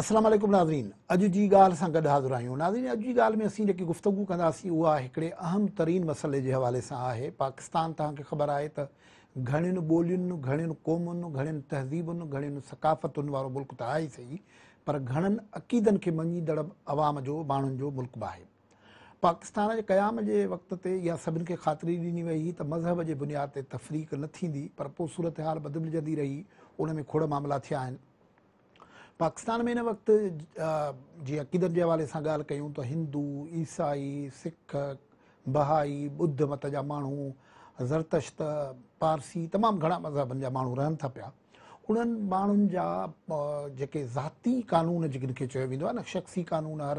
अस्सलाम वालेकुम नाज़रीन, अॼु जी ॻाल्हि सां गॾु हाज़िर आहियूं। नाज़रीन, अॼु जी ॻाल्हि में असीं जेकी गुफ़्तगू कंदासीं उहा हिकिड़े अहम तरीन मसइले जे हवाले सां आहे। पाकिस्तान तव्हांखे ख़बर आहे त घणियुनि ॿोलियुनि, घणियुनि क़ौमुनि, घणियुनि तहज़ीबुनि, घणियुनि सक़ाफ़तुनि वारो मुल्क त आहे ई सही, पर घणनि अक़ीदनि खे मञीदड़ अवाम जो, माण्हुनि जो मुल्क बि आहे। पाकिस्तान जे क़याम जे वक़्त ते इहा सभिनि खे ख़ातिरी ॾिनी वई हुई त मज़हब जे बुनियाद ते तफ़रीक़ न थींदी, पर पोइ सूरत हाल बदिलजंदी रही, उन में खोड़ मामला थिया आहिनि। पाकिस्तान में हिन वक़्तु जीअं अक़ीदनि जे हवाले सां ॻाल्हि कयूं त हिंदू, ईसाई, सिख, बहाई, ॿुध मत जा माण्हू, ज़रतश्त, पारसी, तमामु घणा मज़हबनि जा माण्हू रहनि था पिया। उन्हनि माण्हुनि जा जेके ज़ाती कानून जिन खे चयो वेंदो आहे न, शख़्सी कानून हर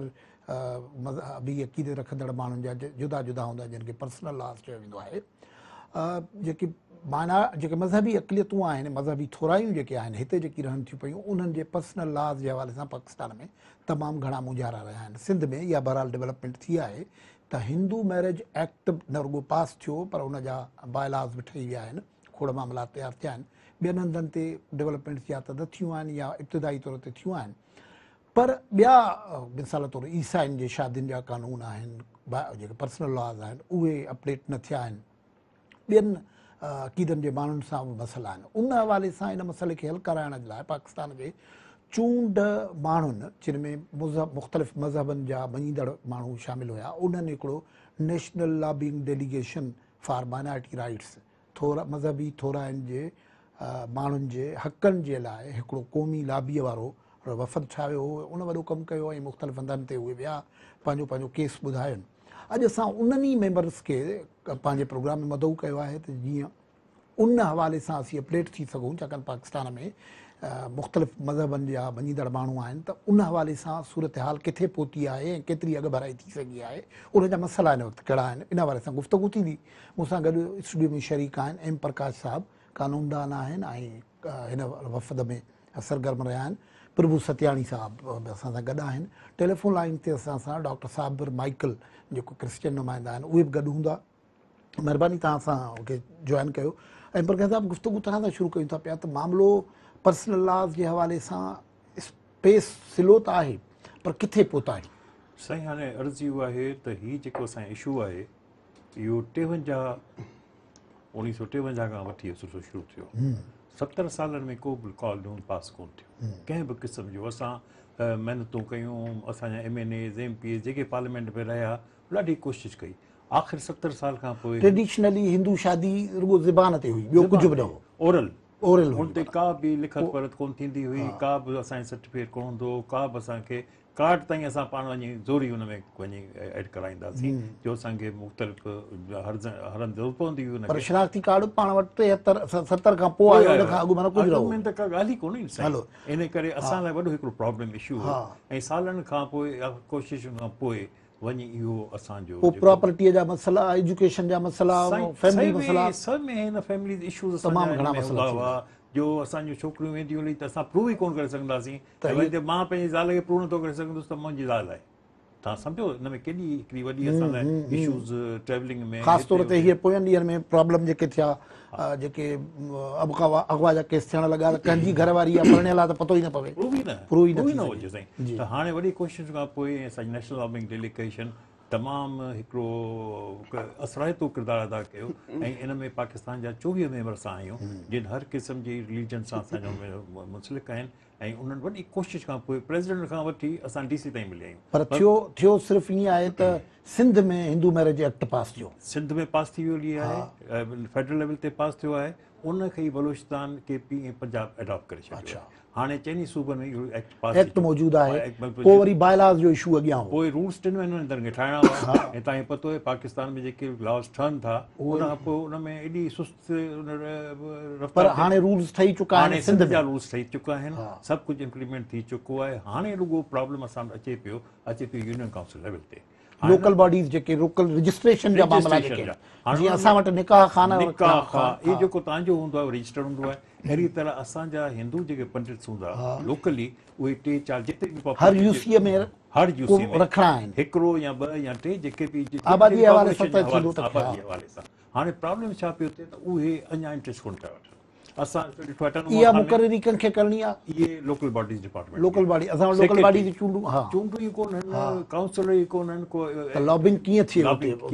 मज़हबी अक़ीदे रखंदड़ माण्हुनि जा जुदा जुदा हूंदा आहिनि, जिन खे पर्सनल लॉस चयो वेंदो आहे। जेके माना जेके मज़हबी अक़लियतूं आहिनि, मज़हबी थोरायूं जेके आहिनि हिते जेकी रहनि थियूं पियूं, उन्हनि जे पर्सनल लॉस जे हवाले सां पाकिस्तान में तमामु घणा मुंझारा रहिया आहिनि। सिंध में इहा बहरहाल डेवलपमेंट थी आहे त हिंदू मैरिज एक्ट न रुॻो पास थियो, पर उन जा बायलॉस बि ठही विया आहिनि, खोड़ मामला तयारु थिया आहिनि। ॿियनि हंधनि ते डेवलपमेंट या त न थियूं आहिनि या इब्तिदाई तौर ते थियूं आहिनि, पर ॿिया मिसाल तौरु ईसाइनि जे शादियुनि जा कानून आहिनि, जेके पर्सनल लॉस आहिनि, उहे अपडेट न थिया आहिनि। ॿियनि अक़ीदनि जे माण्हुनि सां बि मसइला आहिनि। उन हवाले सां इन मसइले खे हल कराइण जे लाइ पाकिस्तान जे चूंड माण्हुनि, जिन में मुख़्तलिफ़ मज़हबनि जा मञीदड़ माण्हू शामिलु हुया, उन्हनि हिकिड़ो national lobbying delegation for minority rights, मज़हबी थोराइनि जे माण्हुनि जे हक़नि जे लाइ हिकिड़ो क़ौमी लॉबीअ वारो वफ़द ठाहियो हो। उन वॾो कमु कयो ऐं मुख़्तलिफ़ हंधनि ते उहे विया, पंहिंजो पंहिंजो केस ॿुधायुनि। अॼु असां उन्हनि मेंबर्स खे पंहिंजे प्रोग्राम में मदऊ कयो आहे त जीअं उन हवाले सां असीं अपडेट थी सघूं, छाकाणि पाकिस्तान में मुख़्तलिफ़ मज़हबनि जा मञीदड़ माण्हू आहिनि, त उन हवाले सां सूरत हाल किथे पहुती आहे ऐं केतिरी अॻु भराई थी सघी आहे, उनजा मसइला हिन वक़्तु कहिड़ा आहिनि, इन हवाले सां गुफ़्तगू थींदी। मूंसां गॾु स्टूडियो में शरीक आहिनि एम प्रकाश साहब, कानूनदान आहिनि ऐं हिन वफ़द में सरगर्म रहिया आहिनि। प्रभु सत्याणी साहब असां सां गॾु आहिनि। टेलीफोन लाइन ते असां सां डॉक्टर साबिर माइकल, जेको क्रिश्चियन नुमाइंदा आहिनि, उहे बि गॾु हूंदा। महिरबानी तव्हां असांखे जॉइन कयो। ऐं प्रकाश साहब, गुफ़्तगू तव्हां सां शुरू कयूं था पिया त मामिलो पर्सनल लॉस जे हवाले सां स्पेस सिलो त आहे, पर किथे पहुता आहिनि? साईं, हाणे अर्ज़ी उहा आहे त हीउ जेको असांजो इशू आहे, इहो 1953 खां वठी शुरू थियो। 70 सालनि में को बि कानून पास कोन थियो, कंहिं बि क़िस्म जो। असां महिनतूं कयूं, असांजा MNAs, MPs जेके पार्लियामेंट में रहिया, ॾाढी कोशिशि कई। आख़िर 70 साल खां पोइ ट्रेडिशनली हिंदू शादी रुॻो ज़बान ते हुई, ॿियो कुझु बि न हो, ओरल हुन ते का बि लिखत पढ़त कोन थींदी हुई, का बि असांखे सर्टिफिकेट कोन हूंदो, का बि असांखे कार्ड ताईं असां पाण वञी ज़ोरी हुन में वञी एड कराईंदासीं, जो असांखे मुख़्तलिफ़ हरनि ज़रूरत पवंदी हुई। पर शनाख़्ती कार्ड पाण वटि 70 खां पोइ आयो, हुन खां अॻु माना कुझु रहो में त का ॻाल्हि ई कोन्हे साईं। इन करे असां लाइ वॾो हिकिड़ो प्रॉब्लम इशू हो, ऐं सालनि खां पोइ कोशिशुनि खां पोइ वञी इहो असांजो प्रॉपर्टीअ जा मसइला, एजुकेशन जा मसइला, फैमिली मसइला, सभ में हिन फैमिली इशूज़ तमामु घणा मसइला हुआ, जो असांजूं छोकिरियूं वेंदियूं हली त असां प्रूव ई कोन करे सघंदासीं। त मां पंहिंजी ज़ाल खे प्रूव नथो करे सघंदुसि त मुंहिंजी ज़ाल आहे। तव्हां सम्झो हिन में केॾी हिकिड़ी वॾी असां लाइ इशूज़ ट्रेवलिंग में, ख़ासि तौर ते हीअ पोयनि ॾींहंनि में प्रॉब्लम जेके थिया, जेके अगवा जा केस थियण लॻा, त कंहिंजी घरवारी आहे परिणियल आहे त पतो ई न पवे, प्रूव ई न हुजे साईं। त हाणे वॾी कोशिशि खां पोइ असांजी नेशनल लॉबिंग डेलीगेशन तमामु हिकिड़ो असराइतो किरदारु अदा कयो, ऐं इन में पाकिस्तान जा 24 मेंबर असां आहियूं, जिन हर क़िस्म जी रिलीजन सां असांजा मुंसलिक आहिनि, ऐं उन्हनि वॾी कोशिशि खां पोइ प्रेसिडेंट खां वठी असां DC ताईं मिलिया आहियूं। पर थियो सिर्फ़ु ईअं आहे त सिंध में हिंदू मैरिज एक्ट पास थियो, सिंध में पास थी वियो आहे, फेडरल लेवल ते पास थियो आहे, उनखे ई बलोचिस्तान, KP ऐं पंजाब एडॉप्ट करे छॾियो आहे। हाणे चइनी सूबनि में इहो एक्ट मौजूदु आहे, पोइ वरी बायलॉस जो इशू अॻियां हो, पोइ रूल्स 3 महीननि अंदरि ठाहिणा हुआ। ऐं तव्हांखे पतो आहे पाकिस्तान में जेके लॉस ठहनि था, उन खां पोइ उन में एॾी सुस्त पर हाणे रूल्स ठही चुका आहिनि, सिंध जा रूल्स ठही चुका आहिनि, सभु कुझु इम्प्लीमेंट थी चुको आहे। हाणे रुॻो प्रॉब्लम असां अचे पियो यूनियन काउंसिल लेवल ते, लोकल बॉडीज़ जेके लोकल रजिस्ट्रेशन जा मामला जेके, जीअं असां वटि निकाह खाना, इहो जेको तव्हांजो हूंदो आहे रजिस्टर हूंदो आहे, अहिड़ी तरह असांजा हिंदू जेके पंडित हूंदा लोकली, उहे 3-4 जिते बि हर यूसी में रखणा आहिनि, हिकिड़ो या 2 या 3 जेके बि आबादी हवाले सां। हाणे प्रॉब्लम छा पियो थिए त उहे अञा इंट्रस्ट कोन था वठनि। असां ॾिठो आहे इहा मुक़ररी कंहिंखे करणी आहे? ये local bodies department, local body, असां वटि लोकल बॉडी जी चूंडूं, हा चूंडूं ई कोन आहिनि, काउंसलर ई कोन आहिनि, को लॉबिंग कीअं थिए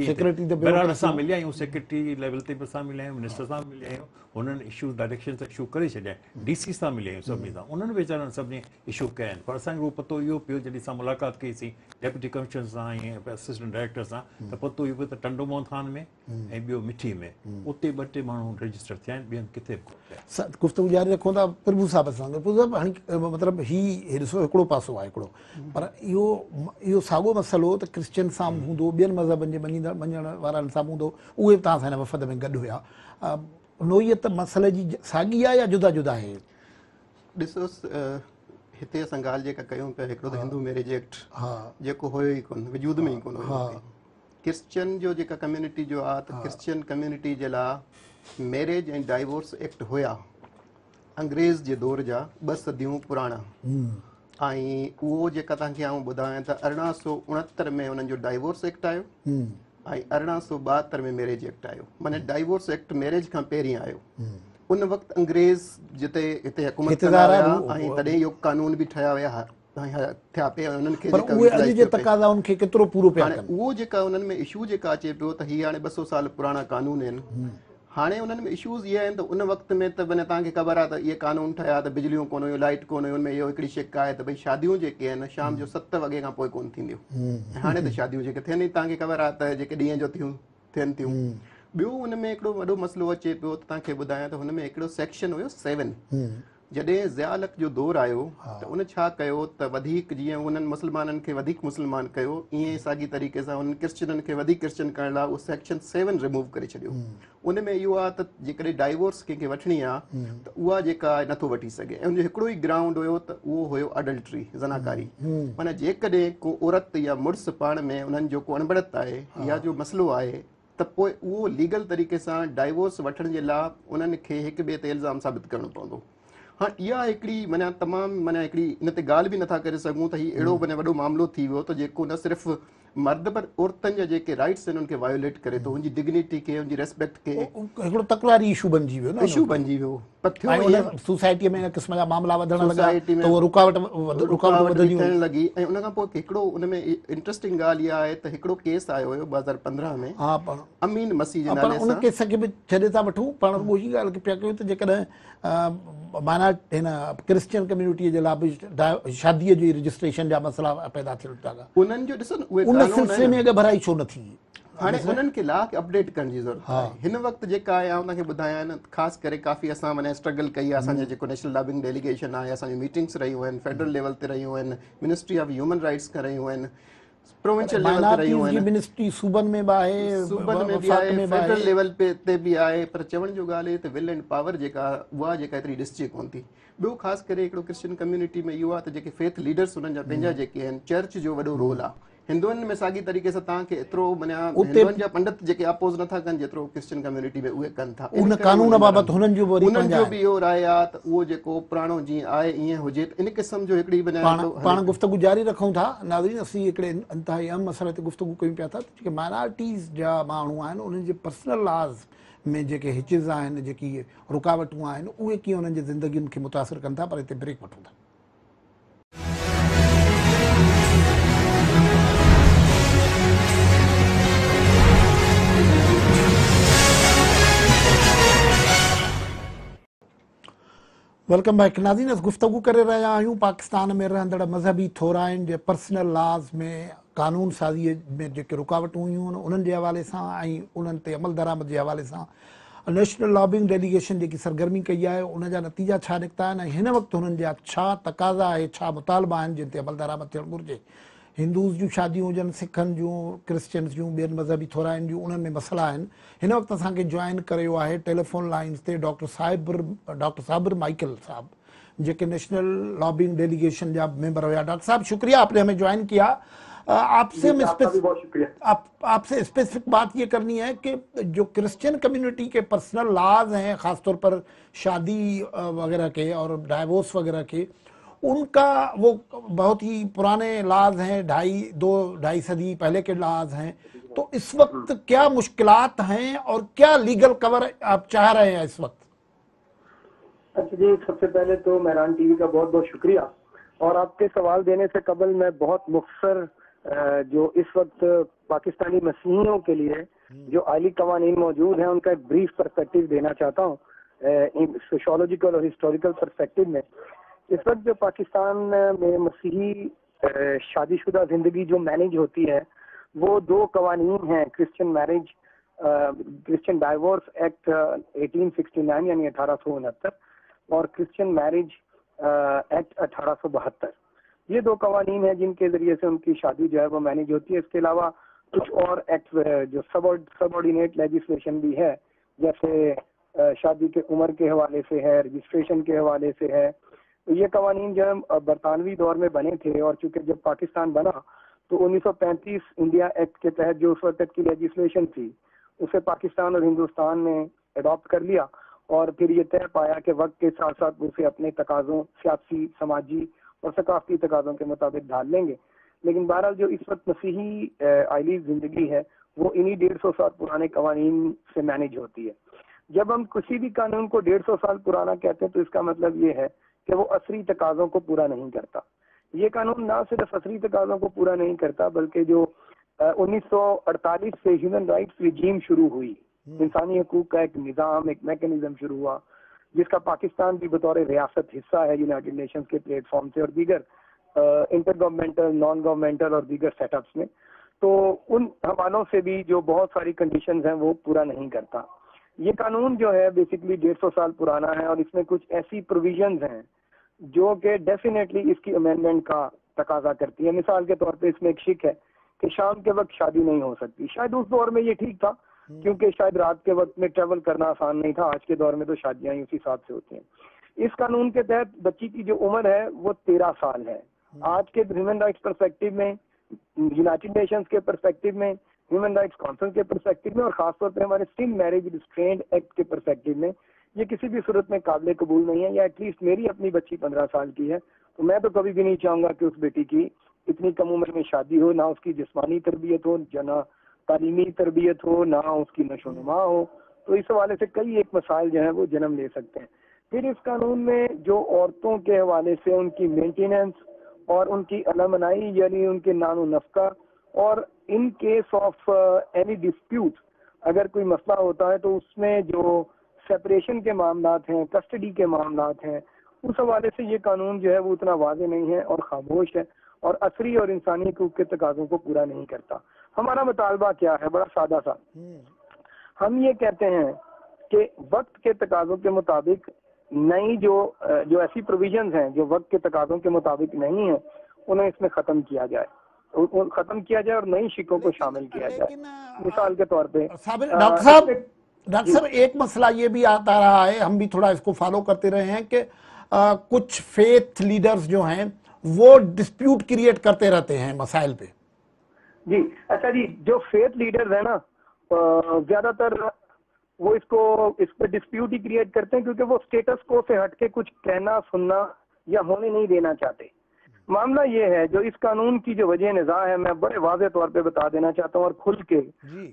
सेक्रेटरी त बहरहाल असां मिलिया आहियूं, सेक्रेटरी लेवल ते बि असां मिलिया आहियूं, मिनिस्टर सां बि मिलिया आहियूं, हुननि इशूज़ डायरेक्शन सां इशू करे छॾिया आहिनि, DC सां मिलिया आहियूं सभिनी सां, उन्हनि वीचारनि सभिनी इशू कया आहिनि, पर असांखे उहो पतो इहो पियो जॾहिं असां मुलाक़ात कईसीं डेप्यूटी कमिश्नर सां ऐं असिस्टेंट डायरेक्टर सां, त पतो इहो पियो त टंडो मोहन में ऐं ॿियो मिठी में उते 2-3 माण्हू रजिस्टर थिया आहिनि, ॿियनि किथे बि गुफ़्तगू जारी रखूं था प्रभु साहिब सां। प्रभु साहिब, हाणे मतिलबु ही ॾिसो हिकिड़ो पासो आहे हिकिड़ो, पर इहो साॻियो मसइलो त क्रिश्चियन सां हूंदो, ॿियनि मज़हबनि जे मञण वारनि सां हूंदो, उहे बि तव्हां सां हिन वफ़द में गॾु हुआ, नोइयत मसइले जी साॻी आहे या जुदा जुदा आहे? ॾिसोसि, हिते असां ॻाल्हि जेका कयूं पिया, हिकिड़ो त हिंदू मैरिज एक्ट जेको हुयो ई कोन, वजूद में ई कोन हुयो। क्रिश्चियन जो जेका कम्यूनिटी जो आहे, त क्रिश्चियन कम्यूनिटी जे लाइ मैरिज ऐं डाइवोर्स एक्ट हुया अंग्रेज़ जे दौर जा 2 सदियूं पुराणा, ऐं उहो जेका तव्हांखे आउं ॿुधायां त 1869 में हुननि जो डाइवोर्स एक्ट आयो ऐं 1872 में मैरिज एक्ट आयो, माना डाइवोर्स एक्ट मैरिज खां पहिरीं आयो। उन वक़्तु अंग्रेज़ जिते हिते हुकूमत कंदा हुया ऐं तॾहिं इहो कानून बि ठहिया विया थिया पिया, उन्हनि खे उहो जेका उन्हनि में इशू जेका अचे पियो त हीअ हाणे 200 साल पुराणा कानून आहिनि, हाणे उन्हनि में इशूज़ इहे आहिनि त उन वक़्त में त माना तव्हांखे ख़बर आहे त इहे कानून ठहिया त बिजलियूं कोन हुयूं, लाइट कोन हुयूं, उनमें इहो हिकिड़ी शिक आहे त भई शादियूं जेके आहिनि शाम जो 7 वॻे खां पोइ कोन थींदियूं, हाणे त शादियूं जेके थियनि तव्हांखे ख़बर आहे त जेके ॾींहं जो थियनि थियूं। ॿियो हुन में हिकिड़ो वॾो मसइलो अचे पियो त तव्हांखे ॿुधायां त हुन में हिकिड़ो सेक्शन हुयो 7, जॾहिं ज़ियालत जो दौरु आयो त उन छा कयो त वधीक जीअं उन्हनि मुस्लमाननि खे वधीक मुस्लमान कयो, ईअं ई साॻी तरीक़े सां उन्हनि क्रिश्चियननि खे वधीक क्रिश्चियन करण लाइ उहो सेक्शन 7 रिमूव करे छॾियो। उन में इहो आहे त जेकॾहिं डाइवोर्स कंहिंखे वठणी आहे त उहा जेका नथो वठी सघे, ऐं उनजो हिकिड़ो ई ग्राउंड हुयो त उहो हुयो अडल्ट्री, ज़नाकारी, माना जेकॾहिं को औरत या मुड़ुस पाण में उन्हनि जो को अणबड़त आहे या जो मसइलो आहे त पोइ उहो लीगल तरीक़े सां डाइवोर्स वठण जे लाइ उन्हनि खे हिक ॿिए ते इल्ज़ाम साबित करणो पवंदो। हाँ, इहा हिकिड़ी माना तमामु माना हिकिड़ी इन ते ॻाल्हि बि नथा करे सघूं त हीउ अहिड़ो माना वॾो मामिलो थी वियो त जेको न सिर्फ़ु मर्द पर औरतनि जा जेके राइट्स आहिनि उनखे वायोलेट करे थो, उनजी डिग्निटी खे, उनजी रेस्पेक्ट खे हिकिड़ो तकरारी इशू बणिजी वियो न, इशू बणिजी वियो। सोसाइटीअ में इन क़िस्म जा मामला वधण लॻा त उहो रुकावट थियण लॻी। ऐं उन खां पोइ हिकिड़ो उन में इंट्रस्टिंग ॻाल्हि इहा आहे त हिकिड़ो केस आयो हुयो 2015 में, अमीन मसीह जे नाले सां। उन केस खे बि छॾे था वठूं, पाण उहो ई ॻाल्हि पिया कयूं त जेकॾहिं माना हिन क्रिश्चियन कम्यूनिटीअ जे लाइ बि शादीअ जी रजिस्ट्रेशन जा मसइला पैदा थियनि था, उन्हनि जो ॾिसो उन सिलसिले में घबराई छो न थी? हाणे उन्हनि खे लॉ खे अपडेट करण जी ज़रूरत आहे। हिन वक़्तु जेका आहे तव्हांखे ॿुधायां न, ख़ासि करे काफ़ी असां माना स्ट्रगल कई आहे, असांजो जेको नेशनल लॉबिंग डेलीगेशन आहे, असांजी मीटिंग्स रहियूं आहिनि, फेडरल लेवल ते रहियूं आहिनि, मिनिस्ट्री ऑफ ह्यूमन राइट्स खां रहियूं आहिनि, प्रोविंशियल लेवल ते रहियूं आहिनि, मिनिस्ट्री सूबनि में बि आहे, सूबनि में बि आहे, फेडरल लेवल ते बि आहे, पर चवण जो ॻाल्हि आहे त विल एंड पावर जेका उहा जेका एतिरी ॾिसिजे कोन थी। ॿियो ख़ासि करे हिकिड़ो क्रिश्चियन कम्यूनिटी में इहो आहे त जेके फेथ लीडर्स उन्हनि जा पंहिंजा जेके आहिनि, चर्च जो वॾो रोल आहे। हिंदुअनि में साॻी तरीक़े सां तव्हांखे एतिरो माना हिंदुअनि जा पंडित जेके अपोज़ नथा कनि जेतिरो क्रिश्चियन कम्यूनिटी में उहे कनि था। उन कानून बाबति हुननि जो बि इहो राय आहे त उहो जेको पुराणो जीअं आहे ईअं हुजे, त इन क़िस्म जो हिकिड़ी पाण गुफ़्तगू जारी रखूं था। नाज़रीन, असीं हिकिड़े इंतिहाई अहम मसइले ते गुफ़्तगू कयूं पिया था, जेके माइनॉरिटीज़ जा माण्हू आहिनि उन्हनि जे पर्सनल लॉज़ में जेके हिचिज़ आहिनि, जेकी रुकावटूं आहिनि, उहे कीअं उन्हनि जी ज़िंदगियुनि खे मुतासिर कनि था। पर हिते ब्रेक वठूं था। Welcome back. नाज़रीन, गुफ़्तगू करे रहिया आहियूं पाकिस्तान में रहंदड़ मज़हबी थोराइन जे पर्सनल लॉज़ में कानून साज़ीअ में जेके रुकावटूं हुयूं उन्हनि जे हवाले सां ऐं उन्हनि ते अमल दरामद जे हवाले सां नेशनल लॉबिंग डेलीगेशन जेकी सरगर्मी कई आहे उन जा नतीजा छा निकिता आहिनि ऐं हिन वक़्तु हुननि जा छा तक़ाज़ा आहे, छा मुतालबा आहिनि जिन ते अमल दरामद थियणु घुरिजे। हिंदूज़ जूं शादियूं हुजनि, सिखनि जूं, क्रिश्चियन्स जूं, ॿियनि मज़हबी थोराइन जूं, उन्हनि में मसइला आहिनि। हिन वक़्तु असांखे जॉइन कयो आहे टेलीफोन लाइन्स ते डॉक्टर साबिर माइकल साहब, जेके नेशनल लॉबिंग डेलीगेशन जा मेंबर हुआ। डॉक्टर साहब, शुक्रिया आपने हमें ज्वाइन किया। आपसे स्पेसिफिक बात ये करनी है कि जो क्रिश्चियन कम्युनिटी के पर्सनल लॉज हैं, ख़ासतौर पर शादी वगैरह के और डाइवोर्स वगैरह के, उनका वो बहुत ही पुराने लॉज हैं, 2.5 सदी पहले के लॉज हैं। तो इस वक्त क्या मुश्किलात हैं और क्या लीगल कवर आप चाह रहे हैं इस वक्त? अच्छा जी, सबसे पहले तो मेहरान टीवी का बहुत बहुत शुक्रिया। और आपके सवाल देने से कबल मैं बहुत मुख्तसर जो इस वक्त पाकिस्तानी मसीहियों के लिए जो आली कवानीन मौजूद हैं उनका एक ब्रीफ पर्सपेक्टिव देना चाहता हूँ, सोशोलॉजिकल और हिस्टोरिकल पर्सपेक्टिव में। इस वक्त जो पाकिस्तान में मसीही शादीशुदा जिंदगी जो मैनेज होती है वो दो कवानीन हैं, Christian marriage, Christian divorce act 1869 यानी 1869 और क्रिश्चियन मैरिज एक्ट 1872। ये दो कवानीन हैं जिनके जरिए से उनकी शादी जो है वो मैनेज होती है। इसके अलावा कुछ और एक्ट जो सबऑर्डिनेट लेजिस्लेशन भी है, जैसे शादी के उम्र के हवाले से है, रजिस्ट्रेशन के हवाले से है। तो ये कवानीन जो है बरतानवी दौर में बने थे और चूंकि जब पाकिस्तान बना तो 1935 इंडिया एक्ट के तहत जो उस वक्त की लेजिस्लेशन थी उसे पाकिस्तान और हिंदुस्तान ने अडॉप्ट कर लिया और फिर ये तय पाया कि वक्त के साथ साथ उसे अपने तकाजों, सियासी, समाजी और सकाफती तकाजों के मुताबिक ढाल लेंगे। लेकिन बहरहाल जो इस वक्त मसीही आइली जिंदगी है वो इन्हीं 150 साल पुराने कवानीन से मैनेज होती है। जब हम किसी भी कानून को 150 साल पुराना कहते हैं तो इसका मतलब ये है कि वो असरी तकाजों को पूरा नहीं करता। ये कानून ना सिर्फ असरी तकाजों को पूरा नहीं करता बल्कि जो 1948 से ह्यूमन राइट्स रिजीम शुरू हुई, इंसानी हकूक का एक निज़ाम, एक मैकेनिज्म शुरू हुआ जिसका पाकिस्तान भी बतौर रियासत हिस्सा है यूनाइटेड नेशंस के प्लेटफॉर्म से और दीगर इंटर गवर्नमेंटल, नॉन गवर्नमेंटल और दीगर सेटअप्स में। तो उन हवालों से भी जो बहुत सारी कंडीशंस हैं वो पूरा नहीं करता। ये कानून जो है बेसिकली 150 साल पुराना है और इसमें कुछ ऐसी प्रोविजंस हैं जो कि डेफिनेटली इसकी अमेंडमेंट का तकाजा करती है। मिसाल के तौर पे इसमें एक शिक है कि शाम के वक्त शादी नहीं हो सकती। शायद उस दौर में ये ठीक था क्योंकि शायद रात के वक्त में ट्रेवल करना आसान नहीं था। आज के दौर में तो शादियां ही उसी हिसाब से होती हैं। इस कानून के तहत बच्ची की जो उम्र है वो 13 साल है। आज के ह्यूमन राइट्स पर्सपेक्टिव में, यूनाइटेड नेशंस के पर्सपेक्टिव में, ह्यूमन राइट्स काउंसिल के पर्सपेक्टिव में और खासतौर पर हमारे स्टिल मैरिज रिस्ट्रेंट एक्ट के पर्सपेक्टिव में ये किसी भी सूरत में काबिल कबूल नहीं है। या एटलीस्ट मेरी अपनी बच्ची 15 साल की है तो मैं तो कभी भी नहीं चाहूंगा कि उस बेटी की इतनी कम उम्र में शादी हो, ना उसकी जिस्मानी तरबियत हो, ना तालीमी तरबियत हो, ना उसकी नशोनुमा हो। तो इस हवाले से कई एक मसाइल जो है वो जन्म ले सकते हैं। फिर इस कानून में जो औरतों के हवाले से उनकी मेंटेनेंस और उनकी अलमनाई यानी उनके नानो नफ्का और in case of any dispute अगर कोई मसला होता है तो उसमें जो सेपरेशन के मामलात हैं, कस्टडी के मामलात हैं, उस हवाले से ये कानून जो है वो उतना वाज़े नहीं है और खामोश है और असरी और इंसानी हकूक़ के तकाज़ों को पूरा नहीं करता। हमारा मुतालबा क्या है? बड़ा सादा सा, हम ये कहते हैं कि वक्त के तकाज़ों के मुताबिक नई जो ऐसी प्रोविजंस हैं जो वक्त के तकाज़ों के मुताबिक नहीं है उन्हें इसमें ख़त्म किया जाए, और नई शिकों को शामिल किया जाए। मिसाल के तौर पे डॉक्टर साहब एक मसला ये भी आता रहा है, हम भी थोड़ा इसको फॉलो करते रहे हैं कि कुछ फेथ लीडर्स जो हैं वो डिस्प्यूट क्रिएट करते रहते हैं मसाइल पे। जी अच्छा जी, जो फेथ लीडर्स है ना ज्यादातर वो इस पे डिस्प्यूट ही क्रिएट करते हैं क्योंकि वो स्टेटस को से हटके कुछ कहना, सुनना या होने नहीं देना चाहते। मामला ये है, जो इस कानून की जो वजह निज़ा है मैं बड़े वाज़े तौर पे बता देना चाहता हूँ और खुल के,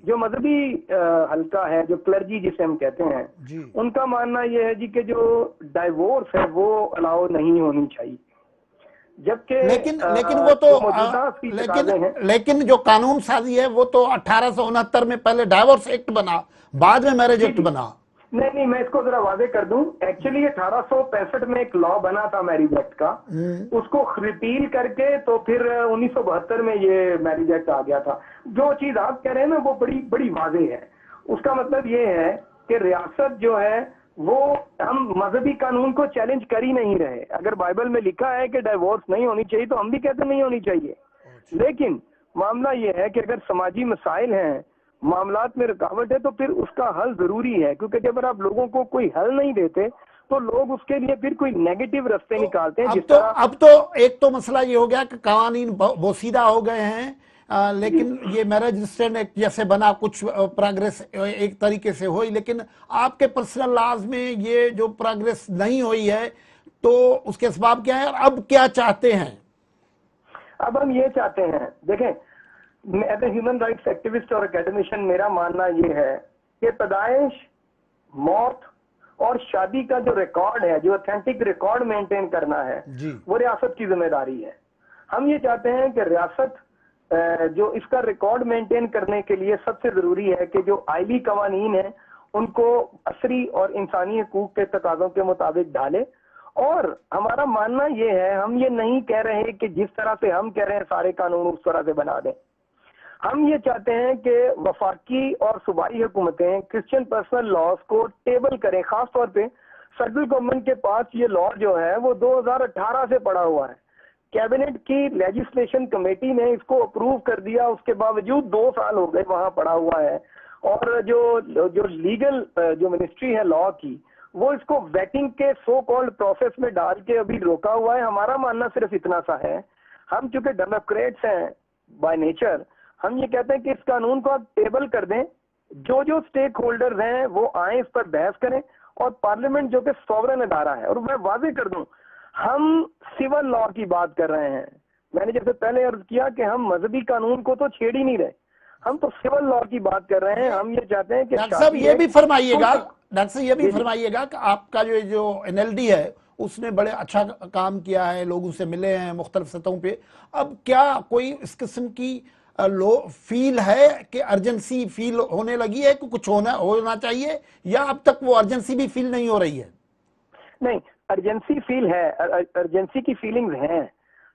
जो मजहबी हल्का है, जो क्लर्जी जिसे हम कहते हैं, उनका मानना ये है जी कि जो डाइवोर्स है वो अलाउ नहीं होनी चाहिए। जबकि लेकिन वो तो लेकिन जो कानून साजी है वो तो 1869 में पहले डाइवोर्स एक्ट बना, बाद में मैरिज एक्ट बना। नहीं, मैं इसको जरा वाजे कर दूं। एक्चुअली 1865 में एक लॉ बना था मैरिज एक्ट का, उसको रिपील करके तो फिर 1972 में ये मैरिज एक्ट आ गया था। जो चीज आप कह रहे हैं ना वो बड़ी बड़ी वाजे है। उसका मतलब ये है कि रियासत जो है वो हम मजहबी कानून को चैलेंज कर ही नहीं रहे। अगर बाइबल में लिखा है कि डाइवोर्स नहीं होनी चाहिए तो हम भी कहते नहीं होनी चाहिए। लेकिन मामला ये है कि अगर समाजी मसाइल हैं, मामलात में रुकावट है तो फिर उसका हल जरूरी है, क्योंकि जब आप लोगों को कोई हल नहीं देते तो लोग उसके लिए फिर कोई नेगेटिव रास्ते निकालते हैं। अब तो एक तो मसला ये हो गया कि कानून बोसीदा हो गए हैं, लेकिन ये मैरिज रिस्ट्रेंट एक्ट जैसे बना, कुछ प्रोग्रेस एक तरीके से हुई, लेकिन आपके पर्सनल लॉज में ये जो प्रोग्रेस नहीं हुई है तो उसके असबाब क्या है और अब क्या चाहते हैं? अब हम ये चाहते हैं, देखें as a human rights activist और एकेडमिशियन मेरा मानना ये है कि पैदाइश, मौत और शादी का जो रिकॉर्ड है, जो ऑथेंटिक रिकॉर्ड मेंटेन करना है, वो रियासत की जिम्मेदारी है। हम ये चाहते हैं कि रियासत जो इसका रिकॉर्ड मेंटेन करने के लिए सबसे जरूरी है कि जो आईली कवानीन है उनको असरी और इंसानी हकूक के तकाज़ों के मुताबिक डाले। और हमारा मानना ये है, हम ये नहीं कह रहे कि जिस तरह से हम कह रहे हैं सारे कानून उस तरह से बना दें। हम ये चाहते हैं कि वफाकी और सूबाई हुकूमतें क्रिश्चियन पर्सनल लॉज को टेबल करें। खास तौर पे सेंट्रल गवर्नमेंट के पास ये लॉ जो है वो 2018 से पड़ा हुआ है। कैबिनेट की लेजिस्लेशन कमेटी ने इसको अप्रूव कर दिया, उसके बावजूद 2 साल हो गए वहां पड़ा हुआ है। और जो लीगल जो मिनिस्ट्री है लॉ की, वो इसको वेटिंग के सो कॉल्ड प्रोसेस में डाल के अभी रोका हुआ है। हमारा मानना सिर्फ इतना सा है, हम चूंकि डेमोक्रेट्स हैं बाय नेचर, हम ये कहते हैं कि इस कानून को आप टेबल कर दें, जो स्टेक होल्डर्स हैं वो आए, इस पर बहस करें। और पार्लियामेंट जो कि सॉवरन अदारा है, और मैं वाजे कर दूं, हम सिविल लॉ की बात कर रहे हैं। मैंने जैसे पहले अर्ज किया कि हम मजहबी कानून को तो छेड़ ही नहीं रहे, हम तो सिविल लॉ की बात कर रहे हैं। हम ये चाहते हैं कि डॉक्टर साहब ये भी फरमाइएगा कि आपका जो एनएलडी है उसने बड़े अच्छा काम किया है, लोग उससे मिले हैं मुख्तलिफ सतहों पे। अब क्या कोई इस किस्म की फील है कि अर्जेंसी फील होने लगी है कि कुछ होना चाहिए, या अब तक वो अर्जेंसी भी फील नहीं हो रही है? नहीं, अर्जेंसी फील है, अर्जेंसी की फीलिंग्स हैं,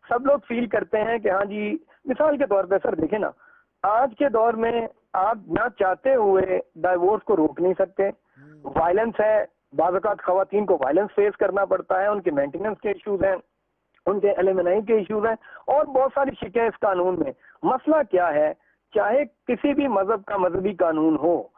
सब लोग फील करते हैं कि हाँ जी। मिसाल के तौर पे सर देखें ना, आज के दौर में आप ना चाहते हुए डाइवोर्स को रोक नहीं सकते। वायलेंस है, बाज़ औक़ात ख़वातीन को वायलेंस फेस करना पड़ता है, उनके मेंटेनेंस के इश्यूज हैं, उनके एलिमनी के इश्यूज हैं, और बहुत सारी शिकें इस कानून में। मसला क्या है, चाहे किसी भी मजहब का मजहबी कानून हो,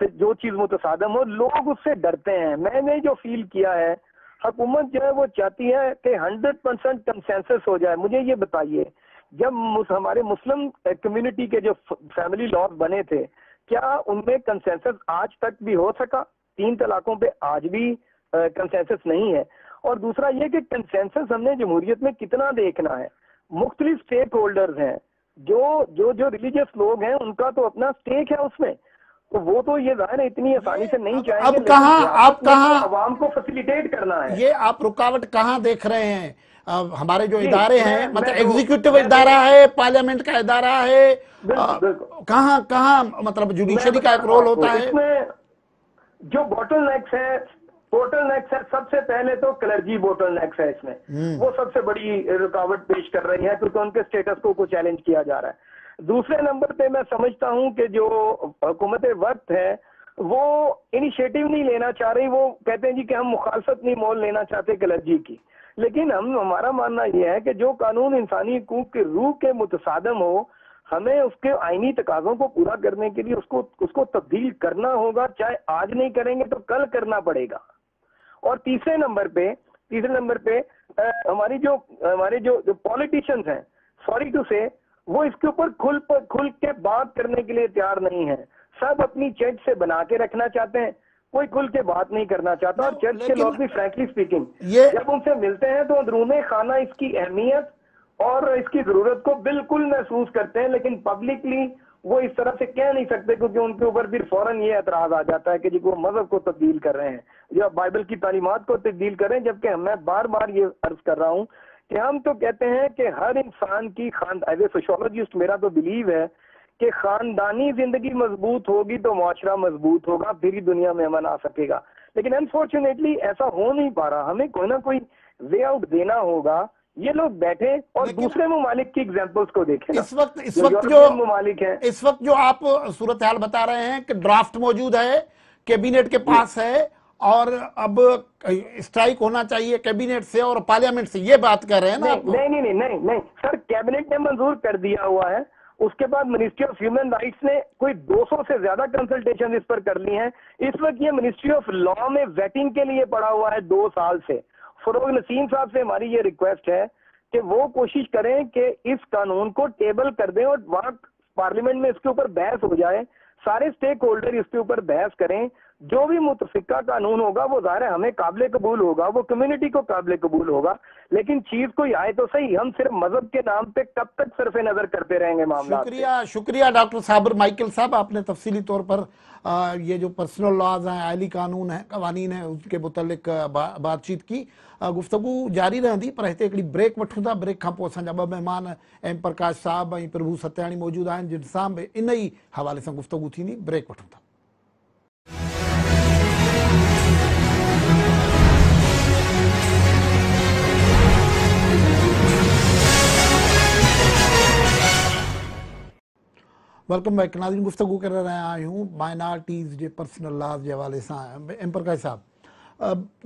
जो चीज मुतसादम हो, लोग उससे डरते हैं। मैंने जो फील किया है, हुकूमत जो है वो चाहती है कि 100% कंसेंसस हो जाए। मुझे ये बताइए, जब हमारे मुस्लिम कम्युनिटी के जो फैमिली लॉज बने थे, क्या उनमें कंसेंसस आज तक भी हो सका? 3 तलाकों पे आज भी कंसेंसस नहीं है। और दूसरा ये कि कंसेंसस हमने जमहूरियत में कितना देखना है। मुख्तलिफ स्टेक होल्डर्स हैं, जो रिलीजियस लोग हैं, उनका तो अपना स्टेक है उसमें, तो वो तो ये जाहिर है इतनी आसानी से नहीं चाहेंगे। अब कहाँ अवाम को फैसिलिटेट करना है। ये आप रुकावट कहाँ देख रहे हैं? हमारे जो इदारे हैं, मतलब एग्जीक्यूटिव इदारा है, पार्लियामेंट का इदारा है, कहाँ मतलब जुडिशरी का एक रोल होता है? इसमें जो बोटलनेक्स है, सबसे पहले तो क्लर्जी बोटलनेक्स है इसमें, वो सबसे बड़ी रुकावट पेश कर रही है, क्योंकि उनके स्टेटस को चैलेंज किया जा रहा है। दूसरे नंबर पे मैं समझता हूं कि जो हुकूमत वक्त है वो इनिशिएटिव नहीं लेना चाह रही। वो कहते हैं जी कि हम मुखालफत नहीं मोल लेना चाहते क्लर्जी की, लेकिन हमारा मानना यह है कि जो कानून इंसानी हकूक के रूह के मुतसादम हो, हमें उसके आईनी तकाज़ों को पूरा करने के लिए उसको तब्दील करना होगा। चाहे आज नहीं करेंगे तो कल करना पड़ेगा। और तीसरे नंबर पे हमारे जो पॉलिटिशियंस हैं, सॉरी टू से, वो इसके ऊपर खुल के बात करने के लिए तैयार नहीं है। सब अपनी चर्च से बना के रखना चाहते हैं, कोई खुल के बात नहीं करना चाहता। और चर्च के लोग भी फ्रैंकली स्पीकिंग जब उनसे मिलते हैं तो अंदरूने खाना इसकी अहमियत और इसकी जरूरत को बिल्कुल महसूस करते हैं, लेकिन पब्लिकली वो इस तरह से कह नहीं सकते, क्योंकि उनके ऊपर फिर फौरन ये एतराज आ जाता है कि जी वो मजहब को तब्दील कर रहे हैं, जो बाइबल की तालीमात को तब्दील कर रहे हैं। जबकि मैं बार बार ये अर्ज कर रहा हूँ कि हम तो कहते हैं कि हर इंसान की एज ए सोशियोलॉजिस्ट मेरा तो बिलीव है कि खानदानी जिंदगी मजबूत होगी तो मुआशरा मजबूत होगा, फिर ही दुनिया में अमन आ सकेगा। लेकिन अनफॉर्चुनेटली ऐसा हो नहीं पा रहा। हमें कोई ना कोई वे आउट देना होगा। ये लोग बैठे और दूसरे ममालिक की एग्जांपल्स को देखें। इस वक्त जो ममालिक है, इस वक्त जो आप सूरत हाल बता रहे हैं कि ड्राफ्ट मौजूद है, कैबिनेट के पास है, और अब स्ट्राइक होना चाहिए कैबिनेट से और पार्लियामेंट से, ये बात कर रहे हैं ना? नहीं सर, कैबिनेट ने मंजूर कर दिया हुआ है। उसके बाद मिनिस्ट्री ऑफ ह्यूमन राइट्स ने कोई 200 से ज्यादा कंसल्टेशन इस पर कर ली हैं। इस वक्त ये मिनिस्ट्री ऑफ लॉ में वेटिंग के लिए पड़ा हुआ है 2 साल से। फरोग नसीम साहब से हमारी ये रिक्वेस्ट है कि वो कोशिश करें कि इस कानून को टेबल कर दें और वहां पार्लियामेंट में इसके ऊपर बहस हो जाए, सारे स्टेक होल्डर इसके ऊपर बहस करें, जो भी मुतफिका कानून होगा वो ज़ाहिर है हमें काबिल कबूल होगा, वो कम्युनिटी को काबिल कबूल होगा, लेकिन चीज कोई आए तो सही, हम सिर्फ मजहब के नाम पे कब तक सरफे नजर करते रहेंगे मामला। शुक्रिया, शुक्रिया डॉक्टर साबिर माइकल साहब, आपने तफसीली तौर पर ये जो पर्सनल लॉज हैं, आइली कानून है, कवानीन है, उसके मुतल्लिक बातचीत की। गुफ्तगू जारी रहंदी, पर हिते हिकिड़ी ब्रेक वठूं था। ब्रेक खां पोइ असांजा ॿ महिमान एम प्रकाश साहब ऐं प्रभु सत्याणी मौजूदु आहिनि, जिन सां बि इन ई हवाले सां गुफ्तगू थींदी। ब्रेक वठूं था। वेलकम बैक नाज़रीन, गुफ्तगू कर रहा आहियूं माइनॉरिटीज़ जे पर्सनल लॉज जे हवाले सां। एम प्रकाश साहब,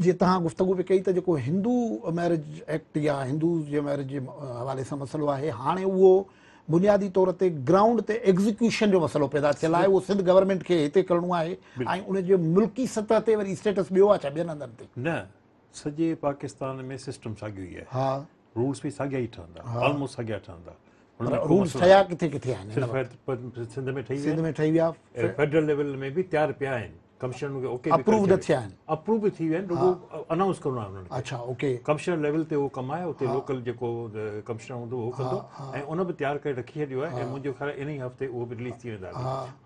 जीअं तव्हां गुफ्तगू बि कई त जेको हिंदू मैरिज एक्ट या हिंदू जे मैरिज जे हवाले सां मसइलो आहे, हाणे उहो बुनियादी तौर ते ग्राउंड ते एग्ज़ीक्यूशन जो मसइलो पैदा थियल आहे। उहो सिंध गवर्नमेंट खे हिते करिणो आहे ऐं उन जो मुल्की सतह ते वरी स्टेटस ॿियो आहे छा ॿियनि हंधनि ते? न, सॼे पाकिस्तान में सिस्टम साॻियो ई आहे। हा, रूल्स बि साॻिया ई ठहंदा, ऑलमोस्ट साॻिया ठहंदा। रूल्स ठहिया किथे किथे आहिनि? सिंध में ठही विया, फेडरल लेवल में बि तैयार पिया आहिनि। कमिशनर खे ओके अप्रूव थिया आहिनि, अप्रूव बि थी विया आहिनि, रुगो अनाउंस करिणो आहे उन्हनि खे। अच्छा, ओके। कमिशनर लेवल ते उहो कमु आहे, उते लोकल जेको कमिशनर हूंदो उहो कंदो, ऐं उन बि तयारु करे रखी छॾियो आहे, ऐं मुंहिंजो ख़्यालु इन ई हफ़्ते उहो बि रिलीज़ थी वेंदा।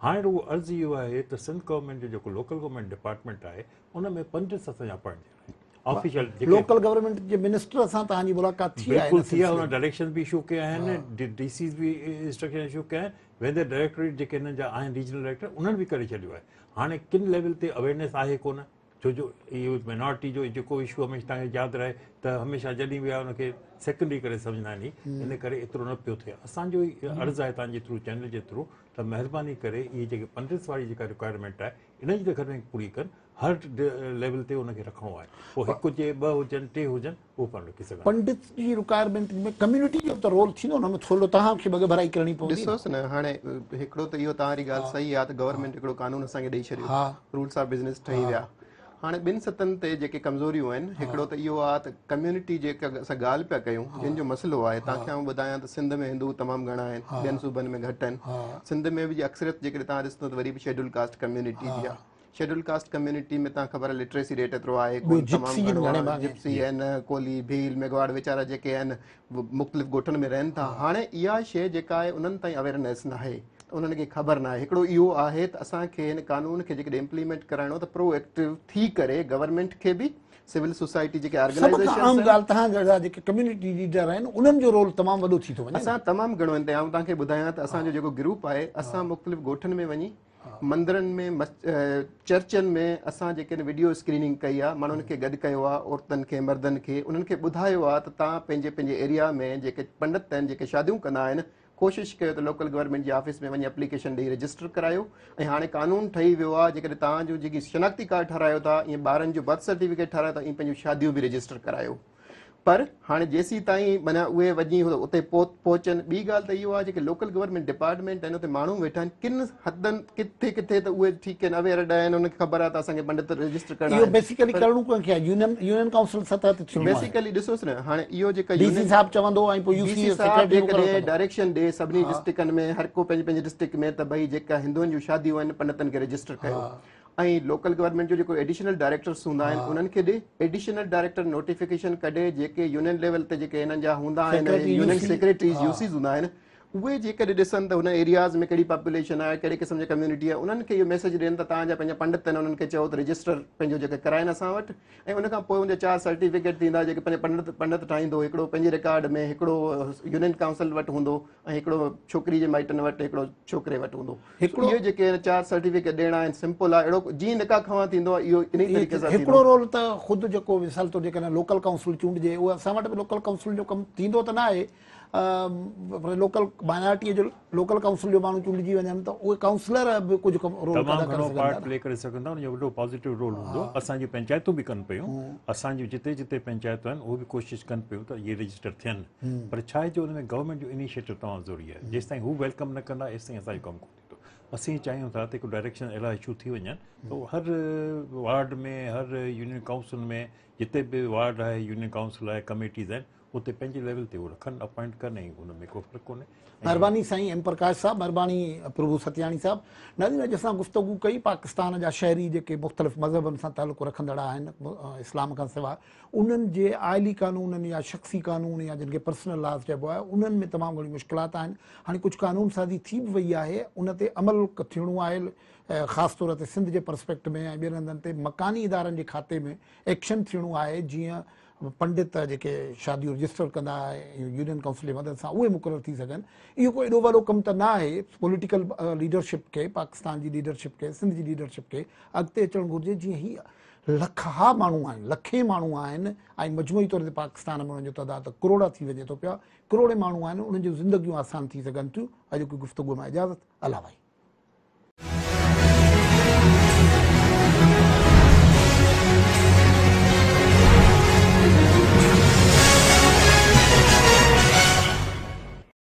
हाणे रुगो अर्ज़ु इहो आहे त सिंध गवर्नमेंट जो जेको लोकल गवर्नमेंट डिपार्टमेंट आहे उन में पंडित असांजा पढ़नि ऑफिशियल लोकल गवर्नमेंट जे मिनिस्टर सां तव्हांजी मुलाक़ात थी आहे? बिल्कुलु थी आहे, हुन डायरेक्शन बि इशू कया आहिनि, डीसीस बि इंस्ट्रक्शन इशू कया आहिनि, वेंदर डायरेक्टरेट जेके हिननि जा आहिनि रीजनल डायरेक्टर, उन्हनि बि करे छॾियो आहे। हाणे किन लेवल ते अवेयरनेस आहे कोन, छो जो इहो माइनॉरिटी जो जेको इशू हमेशह तव्हांखे यादि रहे त हमेशह जॾहिं बि आहे हुनखे सेकेंडरी करे सम्झंदा आहिनि, इन करे एतिरो न पियो थिए। असांजो अर्ज़ु आहे तव्हांजे थ्रू चैनल जे थ्रू त महिरबानी करे इहे जेके पंडित वारी जेका रिक्वायरमेंट आहे इन्हनि जी घर में पूरी कनि, हर लेवल ते उनखे रखिणो आहे। पोइ हिकु हुजे, ॿ हुजनि, टे हुजनि, उहो पाण रखी सघनि। पंडित जी रिक्वायरमेंट में कम्युनिटी जो त रोल थींदो, हुन में थोरो तव्हांखे बग भराई करणी पवंदी। ॾिसोसि न, हाणे हिकिड़ो त इहो तव्हांजी ॻाल्हि सही आहे त गवर्नमेंट हिकिड़ो कानून असांखे ॾेई छॾियो, रूल्स ऑफ बिज़नेस ठही विया। हाणे ॿिनि सतहनि ते जेके कमज़ोरियूं आहिनि, हिकिड़ो त इहो आहे त कम्युनिटी जेका असां ॻाल्हि पिया कयूं, जिन जो मसइलो आहे, तव्हांखे आउं ॿुधायां त सिंध में हिंदू तमामु घणा आहिनि, ॿियनि सूबनि में घटि आहिनि। सिंध में बि अक्सरियत जेकॾहिं तव्हां ॾिसंदो त वरी बि शेड्यूल कास्ट कम्युनिटी जी आहे। शेड्यूल कास्ट कम्युनिटी में तव्हां ख़बर आहे लिटरेसी रेट एतिरो आहे, जिप्सी आहिनि, कोली, भील, मेघवाड़ वीचारा जेके आहिनि मुख़्तलिफ़ ॻोठनि में रहनि था। हाणे इहा शइ जेका आहे उन्हनि ताईं अवेयरनेस न आहे, उन्हनि खे ख़बर न आहे। हिकिड़ो इहो आहे त असांखे हिन कानून खे जेकॾहिं इम्प्लीमेंट कराइणो त प्रोएक्टिव थी करे गवर्नमेंट खे बि, सिविल सोसाइटी जेके ऑर्गेनाइजेशन आम ॻाल्हि तव्हां जेके कम्युनिटी लीडर आहिनि उन्हनि जो रोल तमामु वॾो थी थो वञे। असां तमामु घणो आहिनि। आउं तव्हांखे ॿुधायां त असांजो जेको ग्रुप आहे, असां मुख़्तलिफ़ ॻोठनि में वञी, मंदरनि में, चर्चनि में असां जेके वीडियो स्क्रीनिंग कई आहे, माण्हुनि खे गॾु कयो आहे, औरतुनि खे, मर्दनि खे, उन्हनि खे ॿुधायो आहे त तव्हां पंहिंजे पंहिंजे एरिया में जेके पंडित आहिनि, जेके शादियूं कंदा आहिनि, कोशिशि कयो त लोकल गवर्नमेंट जे ऑफिस में वञी एप्लीकेशन ॾेई रजिस्टर करायो। ऐं हाणे कानून ठही वियो आहे, जेकॾहिं तव्हांजो जेकी शनाख्ती कार्ड ठारायो था, ईअं ॿारनि जो बर्थ सर्टिफिकेट ठारायो था, ईअं पंहिंजूं शादियूं बि रजिस्टर करायो। पर हाणे जेसीं ताईं माना उहे वञी उते पहुचनि। ॿी ॻाल्हि त इहो आहे, जेके लोकल गवर्नमेंट डिपार्टमेंट आहिनि उते माण्हू वेठा आहिनि, किन हदनि किथे किथे त उहे ठीकु आहिनि, अवेयर आहिनि, उनखे ख़बर आहे त असांखे पंडित रजिस्टर करणु आहे। बेसिकली करणो कंहिंखे आहे, यूनियन काउंसिल सतह ते थियणो आहे। बेसिकली ॾिसोसि न, हाणे इहो जेका डीसी साहब चवंदो ऐं पोइ यूसी जेकॾहिं डायरेक्शन ॾे सभिनी डिस्ट्रिक्टनि में, हर को पंहिंजे पंहिंजे डिस्ट्रिक्ट में, त भई जेका हिंदुअनि जूं शादियूं आहिनि पंडितनि खे रजिस्टर कयो। ऐं लोकल गवर्नमेंट जो जेको एडिशनल डायरेक्टर्स हूंदा आहिनि उन्हनि खे ॾे, एडिशनल डायरेक्टर नोटिफिकेशन कढे, जेके यूनियन लेवल ते जेके हिननि जा हूंदा आहिनि, यूनियन सेक्रेटरीज, यूसीज हूंदा आहिनि, उहे जेकॾहिं ॾिसनि त हुन एरियाज़ में कहिड़ी पॉपुलेशन आहे, कहिड़े क़िस्म जी कम्युनिटी आहे, उन्हनि खे इहो मैसेज ॾियनि त तव्हांजा पंहिंजा पंडित आहिनि, उन्हनि खे चओ त रजिस्टर पंहिंजो जेके कराइनि असां वटि। ऐं उनखां पोइ उनजा 4 सर्टिफिकेट थींदा, जेके पंहिंजे पंडित ठाहींदो, हिकिड़ो पंहिंजे रिकॉर्ड में, हिकिड़ो यूनियन काउंसिल वटि हूंदो, ऐं हिकिड़ो छोकिरी जे माइटनि वटि, हिकिड़ो छोकिरे वटि हूंदो। इहे जेके 4 सर्टिफिकेट ॾियणा आहिनि, सिंपल आहे, अहिड़ो जीअं निकाह खवा थींदो आहे, इहो इन तरीक़े सां। हिकिड़ो रोल त ख़ुदि जेको मिसाल तौरु जेकॾहिं लोकल काउंसिल चूंडिजे, उहो असां वटि बि लोकल काउंसिल जो कमु थींदो त न आहे, लोकल माइनॉरिटीअ जो लोकल काउंसिल जो माण्हू चूंडिजी वञनि त उहे काउंसलर बि कुझु रोल पार्ट प्ले करे सघंदा, उनजो वॾो पॉज़िटिव रोल हूंदो। असांजियूं पंचायतूं बि कनि पियूं, असांजियूं जिते जिते पंचायतूं आहिनि उहे बि कोशिशि कनि पियूं त इहे रजिस्टर थियनि। पर छा आहे जो हुन में गवर्नमेंट जो इनिशिएटिव तमामु ज़रूरी आहे। जेसि ताईं हू वेलकम न कंदा, एसि ताईं असांजो कमु कोन थींदो। असीं चाहियूं था त हिकु डायरेक्शन अहिड़ा इशू थी वञनि त हर वार्ड में, हर यूनियन काउंसिल में, जिते बि वार्ड आहे, यूनियन काउंसिल आहे, कमेटीज़ आहिनि, उते पंहिंजे लेवल ते उहो रखनि अपॉइंट कनि ऐं उन में को फ़र्क़ु कोन्हे। महिरबानी साईं एम प्रकाश साहब, महिरबानी प्रभु सत्याणी साहब। नाज़रीन, अॼु असां गुफ़्तगू कई पाकिस्तान जा शहरी जेके मुख़्तलिफ़ मज़हबनि सां तालुक़ु रखंदड़ आहिनि इस्लाम खां सवाइ, उन्हनि जे आइली कानूननि या शख़्सी कानून या जिन खे पर्सनल लॉस चइबो आहे, उन्हनि में तमामु घणी मुश्किलात आहिनि। हाणे कुझु कानून साज़ी थी बि वई आहे, उन ते अमल थियणो आहे, ख़ासि तौर ते सिंध जे पर्सपेक्ट में ऐं ॿियनि हंधनि ते मकानी इदारनि जे खाते में एक्शन थियणो आहे, जीअं पंडित जेके शादियूं रजिस्टर कंदा यूनियन काउंसिल जे मदद सां उहे मुक़ररु थी सघनि। इहो कोई एॾो वॾो कमु त न आहे। पॉलिटिकल लीडरशिप खे, पाकिस्तान जी लीडरशिप खे, सिंध जी लीडरशिप खे अॻिते अचणु घुरिजे। जीअं हीअ लखा माण्हू आहिनि, लखे माण्हू आहिनि ऐं मजमूई तौर ते पाकिस्तान में उन्हनि जो तइदाद करोड़ थी वञे थो पिया, करोड़े माण्हू आहिनि, उन्हनि जूं ज़िंदगियूं आसान थी सघनि थियूं। अॼु की गुफ़्तगू मां इजाज़त, अला भाई।